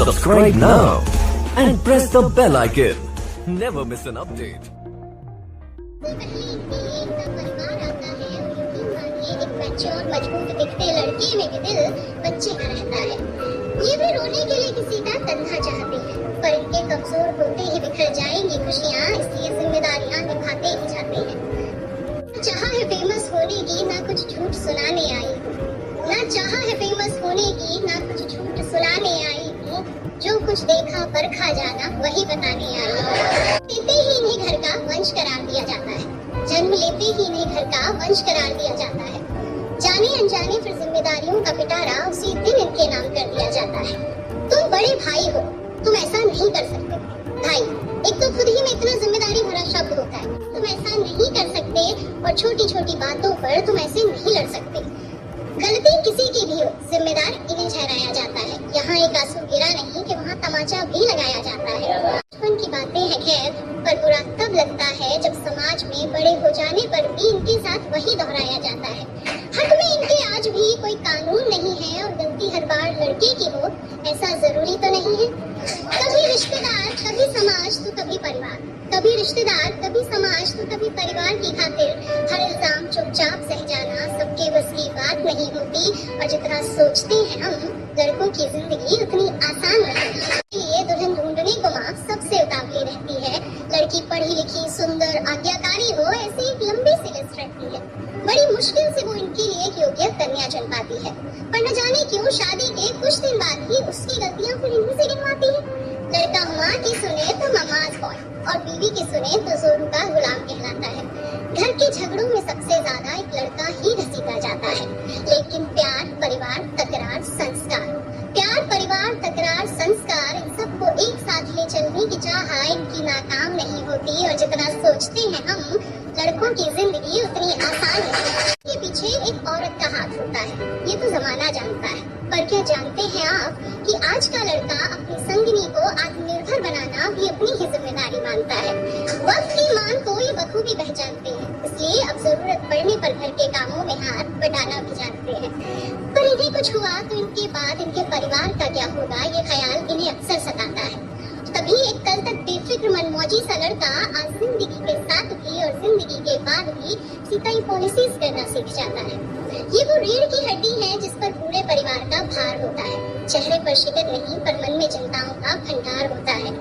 Subscribe now and press the bell icon. Never miss an update. Mature मजबूत दिखते लड़के में भी दिल बच्चे का रहता है। ये भी रोने के लिए किसी का कंधा चाहते हैं, पर इनके कमजोर होते ही बिखर जाएंगी खुशियाँ, इसलिए जिम्मेदारियाँ निभाते ही जाते हैं। चाहा है फेमस होने की, ना कुछ झूठ सुनाने आई, ना चाहा है फेमस होने की, ना कुछ झूठ सुनाने आई, जो कुछ देखा परखा जाना वही बताने आई। लेते ही इन्हें घर का वंश करार दिया जाता है, जन्म लेते ही इन्हें घर का वंश करार दिया जाता है। जाने अनजाने फिर जिम्मेदारियों का पिटारा उसी दिन इनके नाम कर दिया जाता है। तुम बड़े भाई हो, तुम ऐसा नहीं कर सकते। भाई एक तो खुद ही में इतना जिम्मेदारी भरा शब्द होता है, तुम ऐसा नहीं कर सकते, और छोटी छोटी बातों पर तुम ऐसे नहीं लड़ सकते। गलती किसी की भी हो, जिम्मेदार इन्हें ठहराया जाता है। यहाँ एक आंसू गिरा नहीं कि वहाँ तमाचा भी लगाया जाता है। बचपन की बातें हैं खैर, पर बुरा तब लगता है जब समाज में बड़े हो जाने पर भी इनके साथ वही दोहराया जाता है। हक में इनके आज भी कोई कानून नहीं है, और गलती हर बार लड़के की हो ऐसा जरूरी तो नहीं है। कभी रिश्तेदार, कभी समाज तो कभी परिवार, कभी रिश्तेदार, कभी समाज तो कभी परिवार की खातिर हर इल्जाम चुपचाप सह जाना सबके बस की बात नहीं होती। और जितना सोचते हैं हम लड़कों की जिंदगी उतनी आसान नहीं। ये दुल्हन ढूंढने को माँ सबसे उतावली रहती है। लड़की पढ़ी लिखी सुंदर आज्ञाकारी हो, ऐसी एक लंबी सी लिस्ट रखती है। बड़ी मुश्किल से वो इनके लिए एक योग्य कन्या चुन पाती है, पर न जाने क्यों शादी के कुछ दिन बाद ही उसकी गलतियां फिर इन्हीं से गिनवाती है। लड़का माँ की सुने तो नमाज बॉय, और बीवी की सुने तो जोरू का गुलाम कहलाता है। घर के झगड़ों में सबसे ज्यादा एक लड़का ही घसीटा जाता है। लेकिन प्यार, परिवार, तकरार, संस्कार, प्यार, परिवार, तकरार, संस्कार, इन सबको एक साथ ले चलने की चाह इनकी नाकाम नहीं होती। और जितना सोचते हैं हम लड़कों की जिंदगी उतनी आसान नहीं। के पीछे एक औरत का हाथ होता है, ये तो जमाना जानता है। पर क्या जानते हैं आप कि आज का लड़का अपनी संगिनी को आत्मनिर्भर बनाना भी अपनी ही जिम्मेदारी मानता है। वक्त की मांग को ये बखूबी पहचानते हैं, इसलिए अब जरूरत पड़ने पर घर के कामों में हाथ बटाना भी जानते हैं। पर इन्हें कुछ हुआ तो इनके बाद इनके परिवार का क्या होगा, ये ख्याल इन्हें अक्सर सताता है। तभी एक कल तक बेफिक्र मनमौजी सा लड़का आज जिंदगी के साथ भी और जिंदगी के बाद भी सिताई पॉलिसीज करना सीख जाता है। ये वो रीढ़ की हड्डी है जिस पर पूरे परिवार का भार होता है। चेहरे पर शिकन नहीं, पर मन में चिंताओं का भंडार होता है।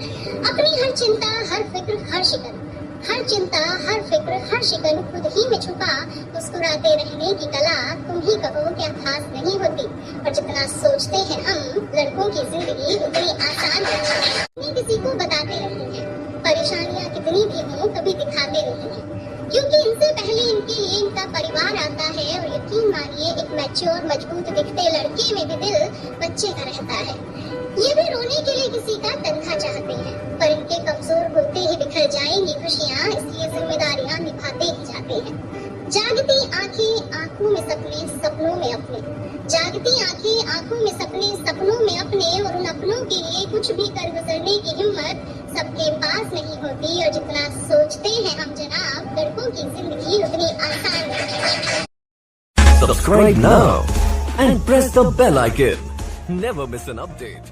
अपनी हर चिंता, हर फिक्र, हर शिकन, हर चिंता, हर फिक्र, हर शिकन खुद ही में छुपा मुस्कुराते रहने की कला तुम ही कहो क्या खास नहीं होती। और जितना सोचते हैं हम लड़कों की जिंदगी उतनी आसान नहीं। किसी को बताते नहीं हैं, परेशानियां कितनी भी हों कभी दिखाते नहीं हैं, क्योंकि इनसे पहले इनके लिए इनका परिवार आता है। और यकीन मानिए एक मैच्योर मजबूत दिखते लड़के में भी दिल बच्चे का रहता है। ये भी रोने के लिए किसी का कंधा चाहते हैं, पर इनके कमजोर होते ही बिखर जाएंगी खुशियाँ, इसलिए जिम्मेदारियाँ निभाते ही जाते हैं। जागती आंखें, आंखों में सपने, सपनों में अपने, जागती आंखें, आंखों में सपने, सपनों में अपने, और उन अपनों के लिए कुछ भी कर गुजरने की हिम्मत सबके पास नहीं होती। और जितना सोचते हैं हम जनाब लड़कों की जिंदगी उतनी आसान नहीं। Subscribe now and press the bell icon. Never miss an update.